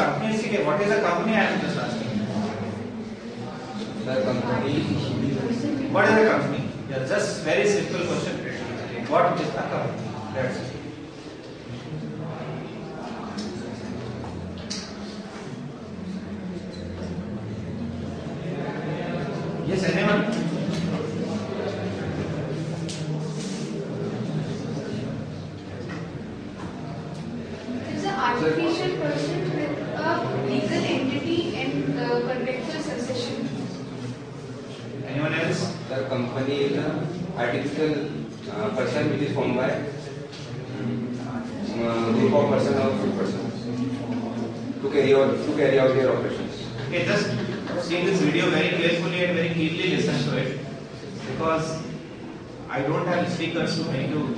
company is okay. What is a company? I am just asking. The company. What is a company? Yeah, just very simple question. What is a company? That's it. Yes, anyone? It's an artificial person with a legal entity and contractual succession. Anyone else? The company is an artificial person which is formed by group of person or few persons to carry out their operations. Okay, just see this video very carefully and very keenly listen to it, because I don't have speakers to make you.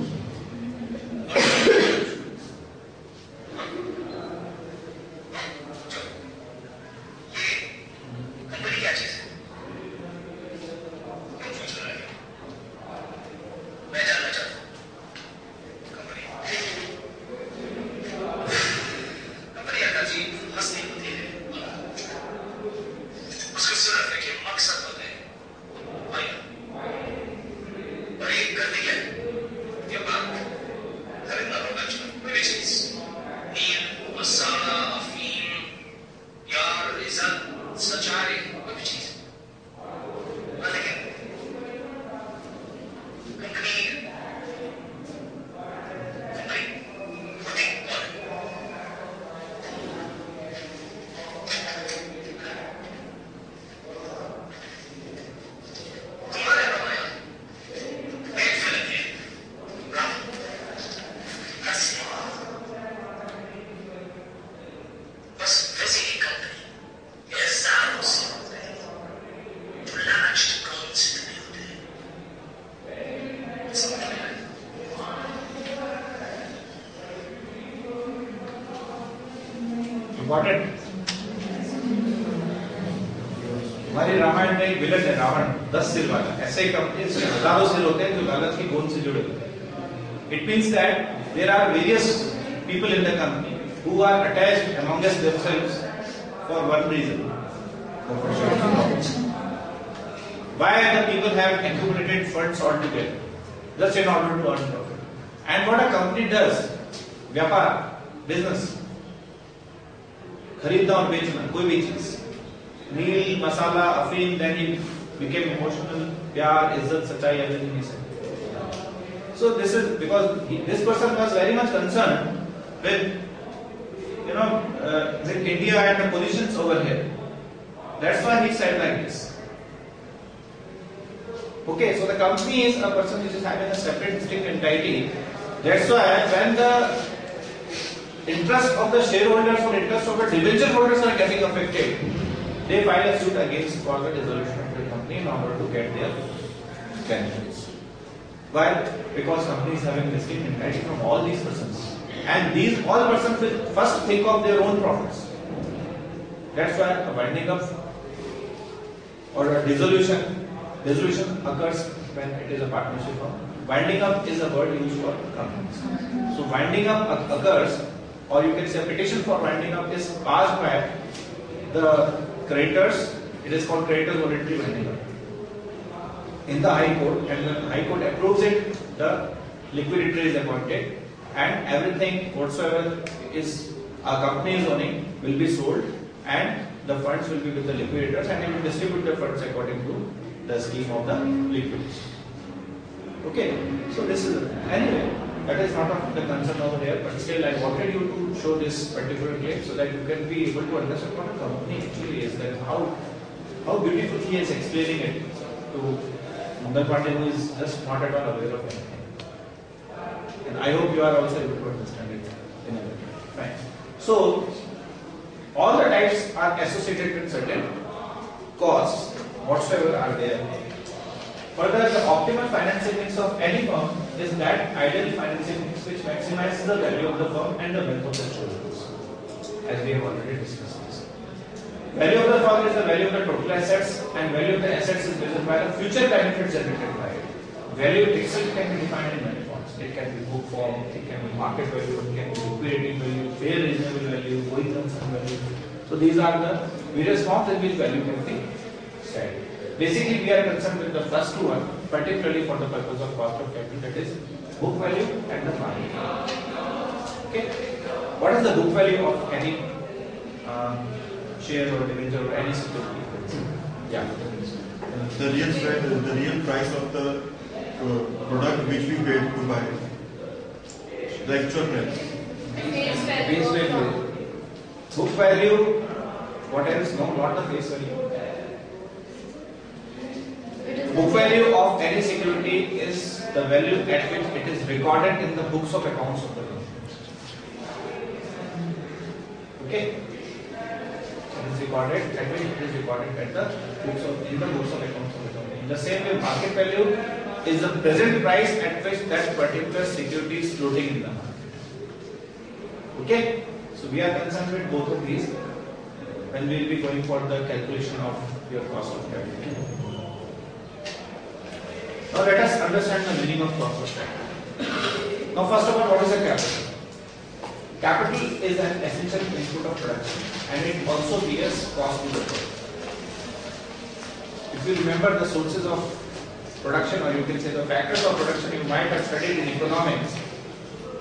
Important. हमारे रामायण में एक villain है रावण, 10 सिर वाला. ऐसे ही company से हजारों सिर होते हैं जो गलत की गोंद से जुड़े होते हैं. It means that there are various people in the company who are attached amongst themselves for one reason. Why the people have accumulated funds altogether, just in order to earn profit. And what a company does, व्यापार, business, खरीदना और बेचना कोई भी चीज, नील मसाला अफीम, then he became emotional, प्यार, इज्जत, सच्चाई, everything he said. So this is because this person was very much concerned with with India and the positions over here. That's why he said like this. Okay, so the company is a person which is having a separate distinct entity. That's why when the interest of the shareholders or interest of the debenture holders are getting affected, they file a suit against for the dissolution of the company in order to get their benefits. Why? Because company is having distinct entity from all these persons, and these all persons will first think of their own profits. That's why a winding up or a dissolution occurs when it is a partnership firm. Winding up is a word used for companies. So winding up occurs, or you can say petition for winding up is passed by the creditors. It is called creditors voluntary winding up in the High Court, and when High Court approves it, the liquidator is appointed, and everything whatsoever is a company is owning will be sold, and the funds will be with the liquidators, and they will distribute the funds according to the scheme of the liquidation. Okay, so this is anyway. That is not of the concern over here, but still I wanted you to show this particular case so that you can be able to understand what a company actually is, that how beautifully he is explaining it to Mangal Pandey, who is just not at all aware of anything. And I hope you are also able to understand it in a way. Fine. So all the types are associated with certain costs whatsoever are there. Further, the optimal financing mix of any firm is that ideal financing mix which maximizes the value of the firm and the wealth of the shareholders, as we have already discussed this. Value of the firm is the value of the total assets, and value of the assets is measured by the future benefits generated by it. Value itself can be defined in many forms. It can be book form, it can be market value, it can be liquidating value, fair reasonable value, going concern value. So these are the various forms in which value can be studied. Basically, we are concerned with the first one, particularly for the purpose of cost of capital, that is book value and the par value. Okay. What is the book value of any share or division or any security? Yeah. The real price of the product which we paid to buy. The actual price. Face value. Book value. What else? No, not the face value. Book value of any security is the value at which it is recorded in the books of accounts of the company. Okay. It is recorded at which it is recorded at the books of accounts of the company. In the same way, market value is the present price at which that particular security is floating in the market. Okay. So we are concerned with both of these when we will be going for the calculation of your cost of capital. Now let us understand the meaning of cost of capital. Now first of all, what is a capital? Capital is an essential input of production and it also bears cost to the product. If you remember the sources of production, or you can say the factors of production you might have studied in economics,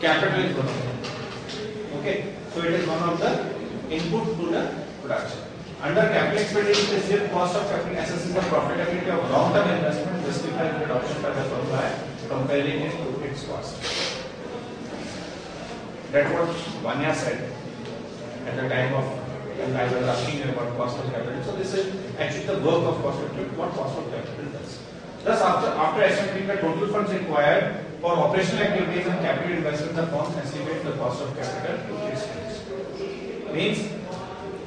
capital is one of them. Okay, so it is one of the input to the production. Under capital expenditure, the sheer cost of capital assesses the profitability of long-term investment justified the adoption by the firm by comparing it to its cost. That's what Vanya said at the time of when I was asking you about cost of capital. So this is actually the work of cost of capital, what cost of capital does. Thus, after estimating the total funds required for operational activities and capital investments, the firm estimates the cost of capital to its cost. Means,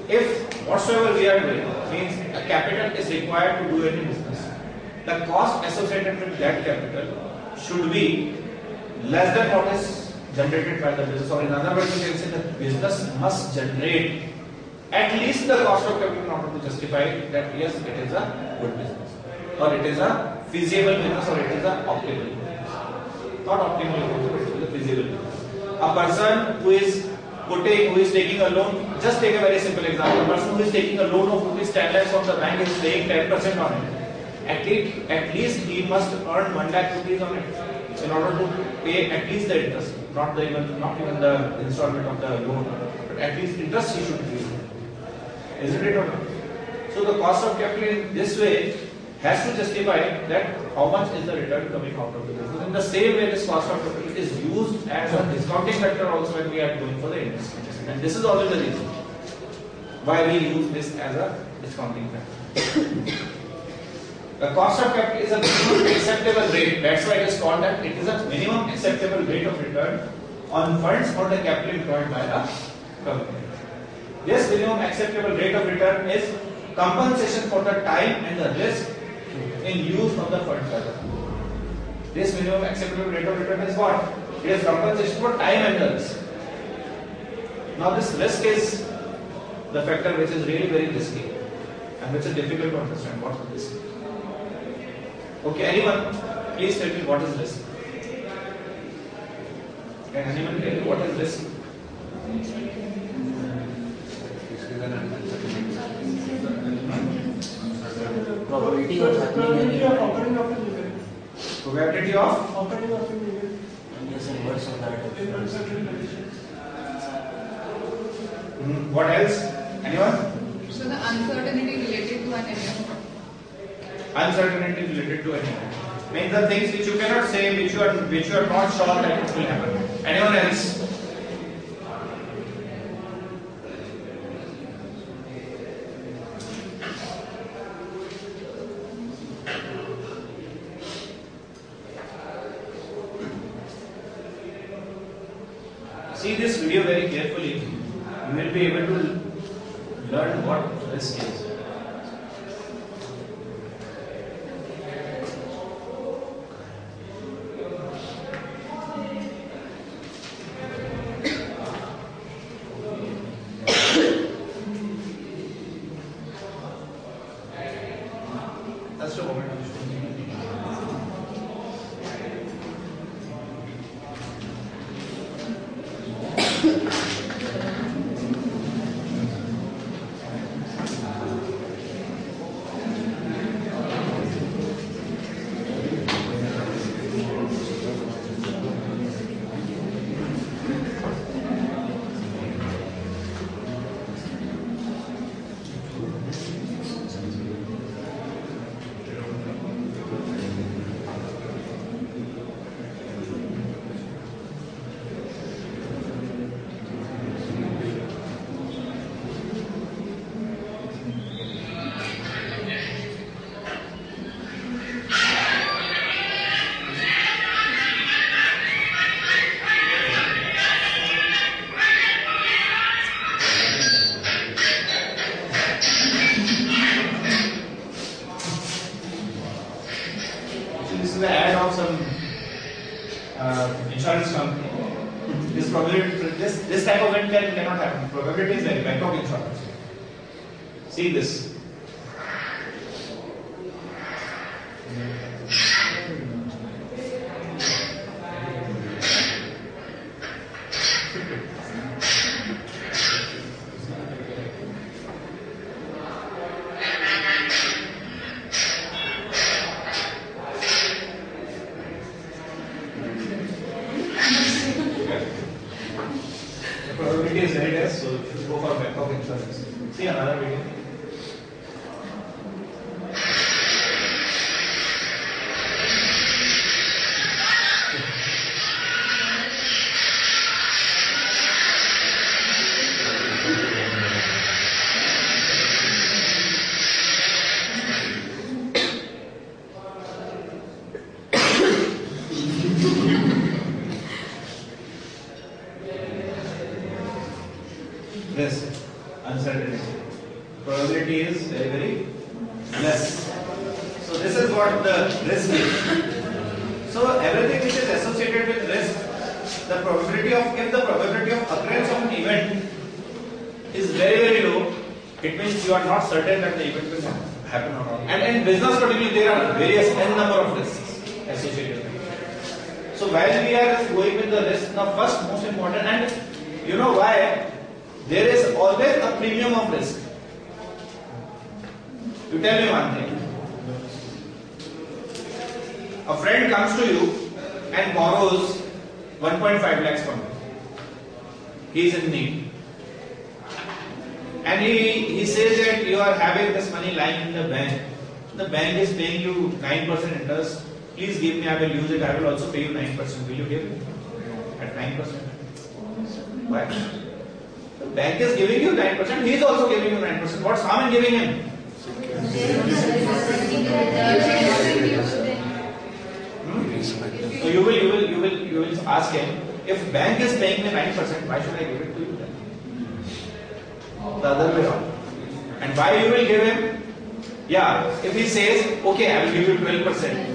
if whatsoever we are doing means a capital is required to do any business, the cost associated with that capital should be less than what is generated by the business, or in other words, you can say the business must generate at least the cost of capital in order to justify that yes, it is a good business, or it is a feasible business, or it is a optimal business. Not optimal, but it is a feasible business. A person who is taking a loan, just take a very simple example. A person who is taking a loan of rupees 10 lakhs from the bank is paying 10% on it. At least he must earn 1 lakh rupees on it in order to pay at least the interest, not even the installment of the loan, but at least interest he should pay. Isn't it or not? So the cost of capital in this way has to justify that how much is the return coming out of the business. In the same way, this cost of capital is used as a discounting factor also when we are going for the investment. And this is also the reason why we use this as a discounting factor. The cost of capital is a minimum acceptable rate. That's why it is called that it is a minimum acceptable rate of return on funds or the capital employed by a company. This minimum acceptable rate of return is compensation for the time and the risk in use of the funds by the company. This minimum acceptable rate of return is what? It is compensation for time and the risk. Now this risk is the factor which is really very risky and which is difficult to understand. What is risk? Okay, anyone, please tell me what is risk? Can anyone tell me what is risk? Probability of happening Probability of yes, inverse of that. What else? Anyone? So the uncertainty related to an event. Uncertainty related to anything. Means the things which you cannot say, which you are not sure that it will happen. Anyone else? See this video very carefully. You will be able to learn what risk is. Just a moment. some insurance company. This probability, this type of event cannot happen. Probability is very Bangkok Insurance. See this. The probability is very less, so you should go for Bangkok Insurance. See another video. Risk, uncertainty. Probability is very, very less. So this is what the risk is. So everything which is associated with risk, the probability of, if the probability of occurrence of an event is very, very low, it means you are not certain that the event will happen or not. And in business particularly, there are various n number of risks associated with it. So while we are going with the risk, now first most important, and you know why? There is always a premium of risk. You tell me one thing. A friend comes to you and borrows 1.5 lakhs from you. He is in need. And he says that you are having this money lying in the bank. The bank is paying you 9% interest. Please give me, I will use it. I will also pay you 9%. Will you give me? At 9%? Why? The bank is giving you 9%, he is also giving you 9%. What's harm in giving him? So you will ask him, if bank is paying me 9%, why should I give it to you then? The other way around. And why you will give him? Yeah, if he says, okay, I will give you 12%.